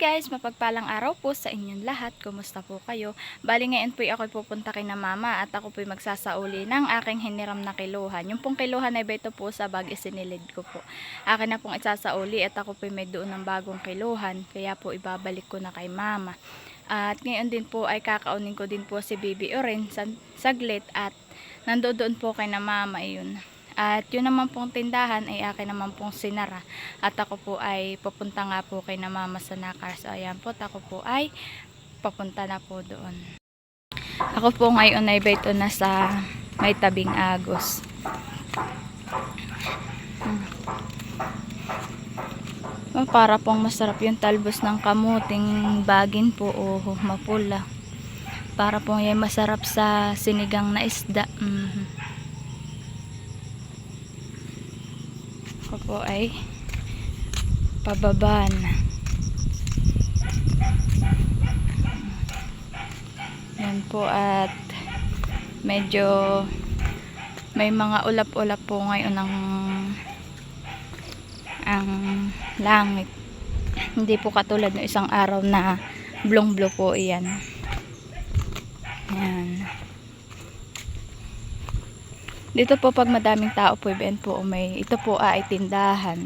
guys, mapagpalang araw po sa inyong lahat. Kumusta po kayo? Bali ngayon po ako'y pupunta kay na mama at ako po'y magsasauli ng aking hiniram na kiluhan. Yung pong kiluhan ay ito po sa bag isinilid ko po. Akin na pong isasauli at ako po'y may doon ng bagong kiluhan. Kaya po ibabalik ko na kay mama. At ngayon din po ay kakaunin ko din po si Baby Oren saglit at nandoon po kay na mama yun. At yun naman pong tindahan ay akin naman pong sinara. At ako po ay papunta nga po kay na mama sa Nakar. So ayan po, ako po ay papunta na po doon. Ako po ngayon ay beto na sa may tabing Agos. Oh, para pong masarap yung talbos ng kamuting bagin po o mapula. Para pong yung masarap sa sinigang na isda. Ako po ay pababa na. Yan po at medyo may mga ulap-ulap po ngayon ang langit. Hindi po katulad ng isang araw na blong-blue po iyan. Yan. Dito po pag madaming tao po event po ito po ay tindahan.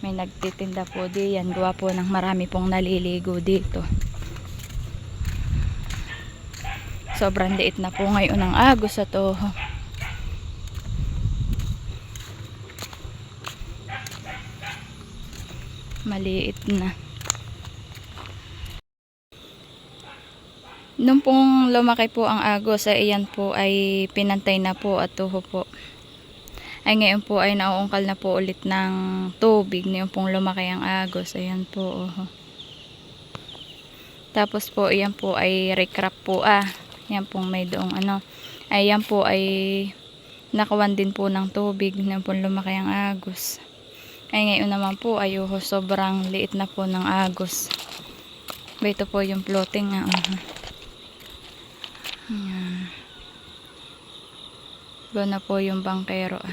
May nagtitinda po diyan. Gawa po ng marami pong naliligo dito. Sobrang liit na po ngayon ang Agos sa Toho. Maliit na. Nung pong lumaki po ang Agos ay iyan po ay pinantay na po at Toho po. Ay ngayon po ay nauungkal na po ulit ng tubig. Ngayon pong lumaki ang Agos. Ayan po. Tapos po iyan po ay recrap po Yan pong may doong Ayan po ay nakawan din po ng tubig. Ngayon pong lumaki ang Agos. Ay ngayon naman po ay sobrang liit na po ng Agos. Ito po yung floating Ayan. Doon na po yung bangkero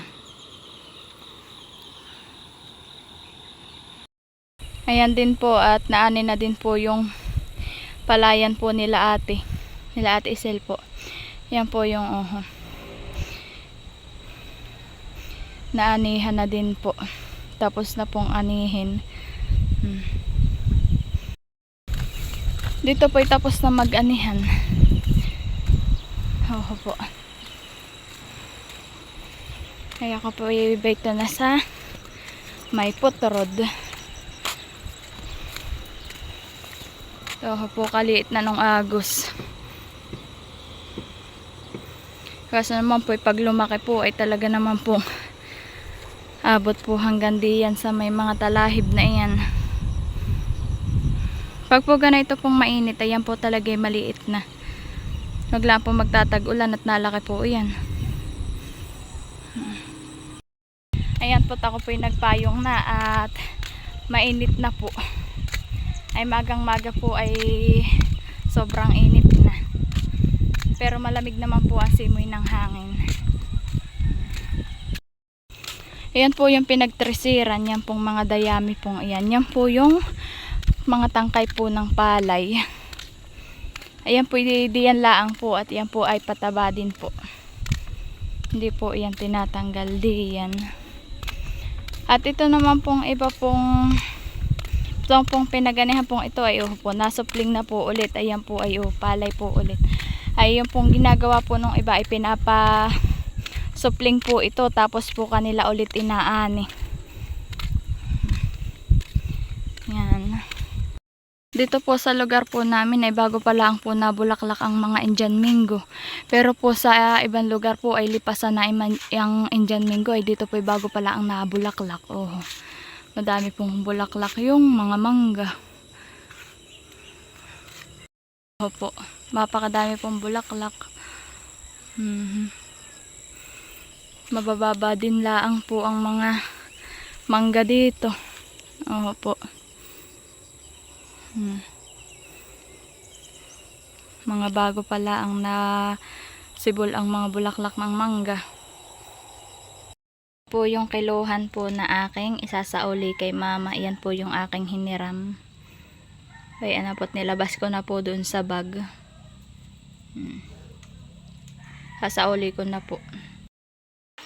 Ayan din po at naani na din po yung palayan po nila ate Isel po. Yan po yung naanihan na din po. Tapos na pong anihin. Dito po ay tapos na mag-anihan. Po. Kaya ako po i-bake na sa may putrod. So po kaliit na nung Agos. Kasi naman po pag lumaki po ay talaga naman po abot po hanggang diyan sa may mga talahib na iyan. Pag po ganito pong mainit, ayan po talaga ay maliit na. Wag lang po magtatag-ulan at nalaki po yan. Ayan po ako po yung nagpayong na at mainit na po. Ay magang-maga po ay sobrang init na. Pero malamig naman po ang simoy ng hangin. Ayan po yung pinagtresiran. Yan pong mga dayami pong ayan. Yan po yung mga tangkay po ng palay. Ayan po diyan laang po at yan po ay pataba din po. Hindi po yan tinatanggal diyan. At ito naman pong iba pong itong pong pinaganihan pong ito ay po nasupling na po ulit. Ayan po ay palay po ulit. Ay yung pong ginagawa po nung iba ay pinapa supling po ito tapos po kanila ulit inaani. Yan. Dito po sa lugar po namin ay bago pa lang po nabulaklak ang mga Indian Mingo. Pero po sa ibang lugar po ay lipasan na ang Indian Mingo ay dito po ay bago pa lang nabulaklak. Madami pong bulaklak yung mga mangga. Po, mapakadami pong bulaklak. Mabababa din laang po ang mga mangga dito. Po. Mga bago pala ang sibol ang mga bulaklak ng mangga. Po yung kiluhan po na aking isasauli kay mama. Yan po yung aking hiniram. Kaya napot nilabas ko na po dun sa bag. Sasauli ko na po.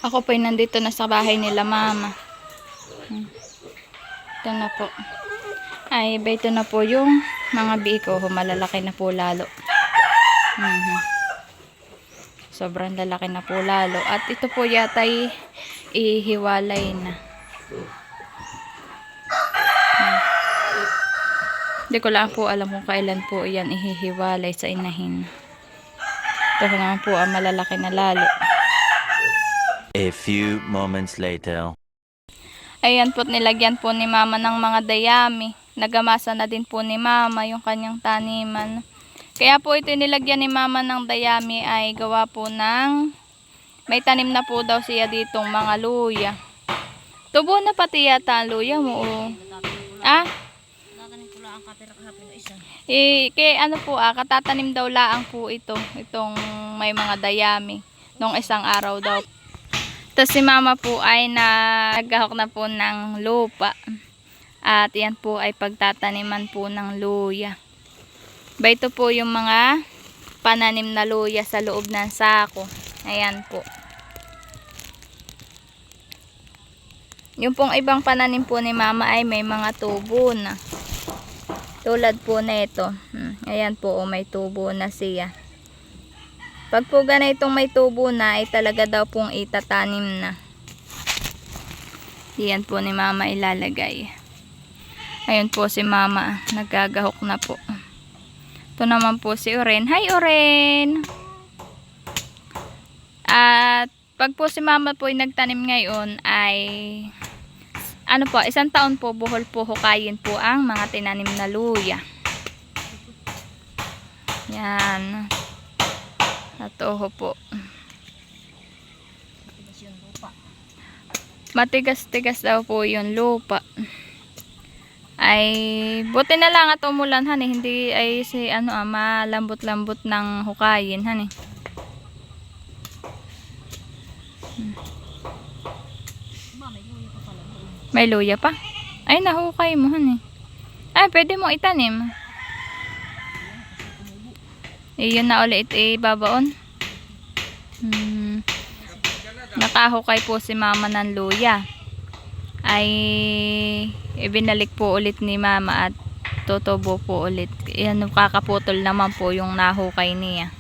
Ako po nandito na sa bahay nila mama. Ito na po. Ay, ito na po yung mga biko. Malalaki na po lalo. Sobrang lalaki na po lalo. At ito po yata ay ihiwalay na. Hindi ko lang po alam kung kailan po yan ihihiwalay sa inahin. Ito naman po ang malalaki na lalo. A few moments later. Ayan po, nilagyan po ni mama ng mga dayami. Nagamasa na din po ni mama yung kanyang taniman. Kaya po ito nilagyan ni mama ng dayami ay gawa po ng may tanim na po daw siya ditong mga luya. Tubo na pati yata ang luya mo. Ah? Kaya ano po katatanim daw laang po ito. Itong may mga dayami. Nung isang araw daw. Tapos si mama po ay naghahok na po ng lupa. At yan po ay pagtataniman po ng luya. Ito po yung mga pananim na luya sa loob ng sako. Ayan po. Yung pong ibang pananim po ni mama ay may mga tubo na. Tulad po na ito. Ayan po, may tubo na siya. Pag po ganitong may tubo na, ay talaga daw pong itatanim na. Yan po ni mama ilalagay. Ayun po si mama, nagagahok na po. Ito naman po si Oren. Hi Oren! At pag po si mama po ay nagtanim ngayon ay ano po, 1 taon po buhol po hukayin po ang mga tinanim na luya. Yan. At oho po. Matigas-tigas daw po yung lupa. Ay buti na lang at umulan hani, hindi ay si malambot-lambot ng hukayin hani. May luya pa? Ay nahukay mo hani. Ay pwede mo itanim. Iyon na ulit ibabaon. Nakahukay po si mama ng luya. Ay ibinalik po ulit ni mama at tutubo po ulit. Yan, kakaputol naman po yung nahukay niya.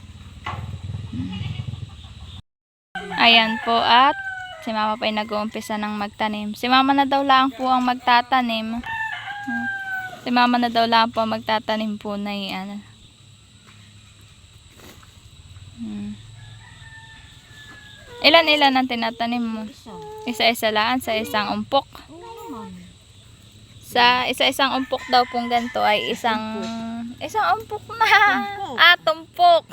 Ayan po at si mama pa ay nag-uumpisa ng magtanim. Si mama na daw lang po ang magtatanim. Si mama na daw lang po ang magtatanim po na yan. Ilan-ilan ang tinatanim mo? Isa-isa lang sa isang umpok. Sa isa-isang umpok daw pong ganito ay isang umpok na. Tumpok.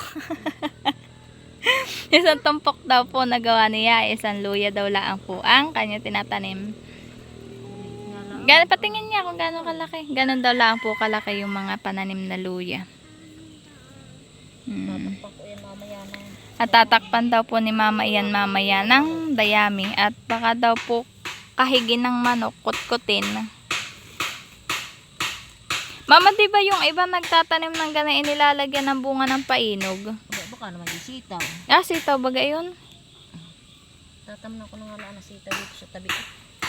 Isang tumpok daw po nagawa niya. Isang luya daw lang po ang kanya tinatanim. Patingin niya kung gaano kalaki. Ganon daw lang po kalaki yung mga pananim na luya. At tatakpan daw po ni mama yan mamaya ng dayami. At baka daw po kahigin ng manok, kutkutin. Mama, di ba yung iba nagtatanim ng gana inilalagyan ng bunga ng painog? Baka naman yung sitaw. Sitaw baga yun? Tatamnan ko na nga na sitaw dito sa tabi.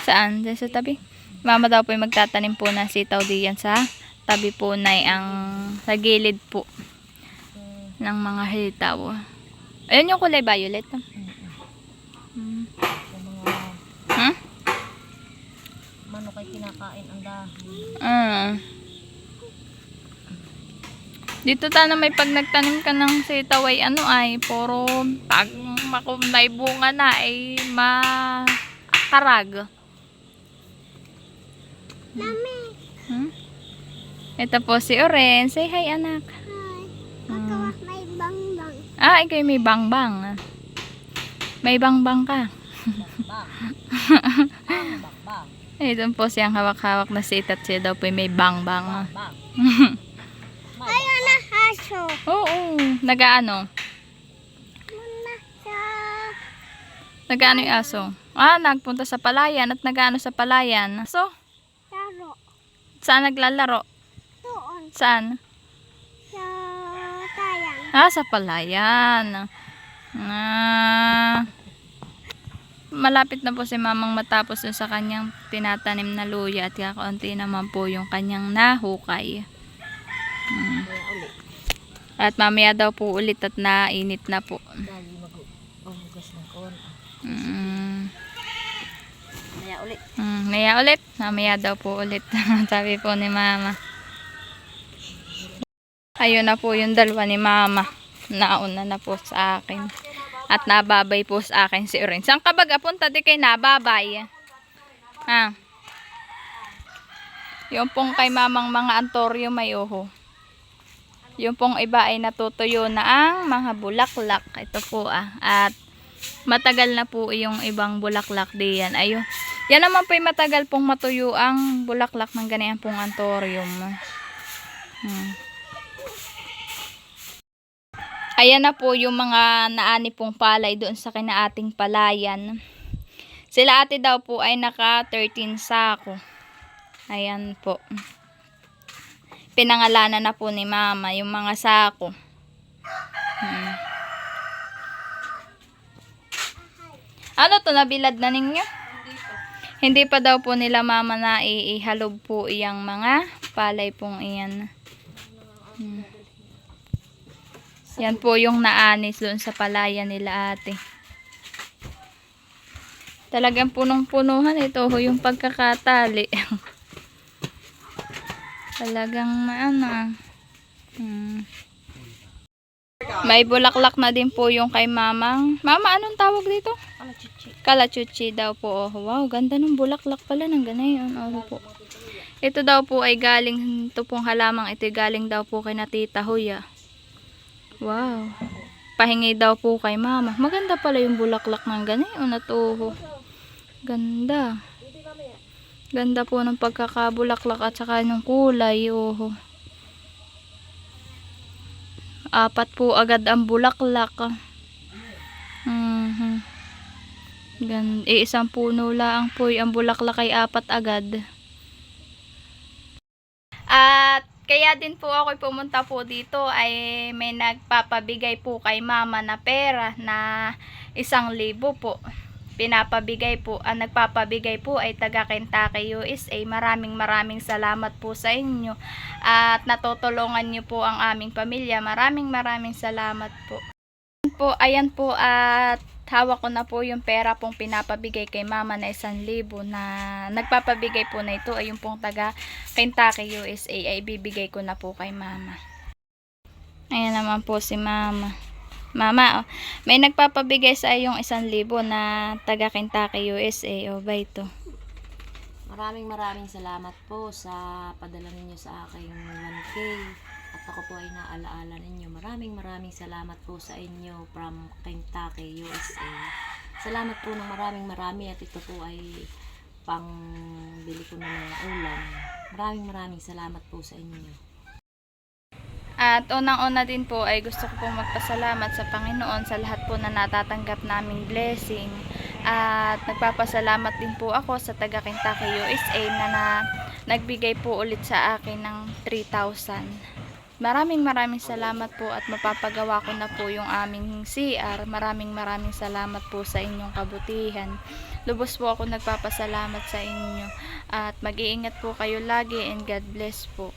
Saan? Diyan sa tabi? Mama daw po yung magtatanim po ng sitaw diyan sa tabi po na ang sa gilid po ng mga hitaw. Ayun yung kulay violet. Yung mga manok ay kinakain ang dahon. Dito tana may pag nagtanim ka ng sitaw ay puro pag may bunga na ay makarag. Mami. Ito po si Oren. Say hi anak. Hi. Ako may bangbang. Ikaw may bangbang. May bangbang ka. Ito po siyang hawak-hawak na sitat siya daw po may bangbang. Ayun na aso. Oo. Nagaano? Nagaano yung aso? Nagpunta sa palayan at nagaano sa palayan. So? Laro. Saan naglalaro? Doon. Saan? Sa tayang. Sa palayan. Malapit na po si mamang matapos dun sa kanyang tinatanim na luya at kakaunti naman po yung kanyang nahukay. Kaya uli. At mamaya daw po ulit at nainit na po. Dali mag-ugas ng kon. Kaya uli. Maya ulit. Mamaya daw po ulit. Sabi po ni mama. Ayun na po yung dalawa ni mama. Nauna na po sa akin. At nababay po sa akin si Orin. Saan ka baga punta? Di kayo nababay. Yung pong kay mamang mga antoryo may uho. Yung pong iba ay natutuyo na ang mga bulaklak. Ito po At matagal na po yung ibang bulaklak diyan. Ayun. Yan naman po yung matagal pong matuyo ang bulaklak ng ganyan pong antorium. Ayan na po yung mga naani pong palay doon sa kinaating palayan. Sila ate daw po ay naka 13 sako. Ayan po. Pinangalanan na po ni mama yung mga sako. Ano to, nabilad na ninyo? Hindi pa daw po nila mama na ihalob po iyang mga palay pong iyan. Yan po yung naanis doon sa palayan nila ate. Talagang punong-punuhan ito yung pagkakatali. Talagang May bulaklak na din po yung kay mamang. Mama, anong tawag dito? Kalachuchi. Kalachuchi daw po. Wow, ganda ng bulaklak pala ng ganayon. Po. Ito daw po ay galing, ito pong halamang ito ay galing daw po kay na Tita Huya. Wow. Pahingi daw po kay mama. Maganda pala yung bulaklak ng ganayon at ganda. Ganda po ng pagkakabulaklak at saka ng kulay. 4 po agad ang bulaklak. Isang puno lang po ang bulaklak ay 4 agad. At kaya din po ako pumunta po dito ay may nagpapabigay po kay mama na pera na 1,000 po. Pinapabigay po, ang nagpapabigay po ay taga Kentucky, USA. Maraming salamat po sa inyo at natutulungan niyo po ang aming pamilya. Maraming salamat po. Ayan po at hawak ko na po yung pera pong pinapabigay kay mama na 1,000 na nagpapabigay po na ito ay yung pong taga Kentucky, USA ay bibigay ko na po kay mama. Ayan naman po si mama. Mama, may nagpapabigay sa iyong 1,000 na taga Kentucky, USA. Ba ito? Maraming salamat po sa padala ninyo sa aking 1K. At ako po ay naalaala ninyo. Maraming salamat po sa inyo from Kentucky, USA. Salamat po ng marami at ito po ay pang bili ko na ng ulam. Maraming salamat po sa inyo. At unang-una din po ay gusto ko pong magpasalamat sa Panginoon sa lahat po na natatanggap naming blessing. At nagpapasalamat din po ako sa taga Kentucky, USA na nagbigay po ulit sa akin ng 3,000. Maraming salamat po at mapapagawa ko na po yung aming CR. Maraming salamat po sa inyong kabutihan. Lubos po ako nagpapasalamat sa inyo. At mag-iingat po kayo lagi and God bless po.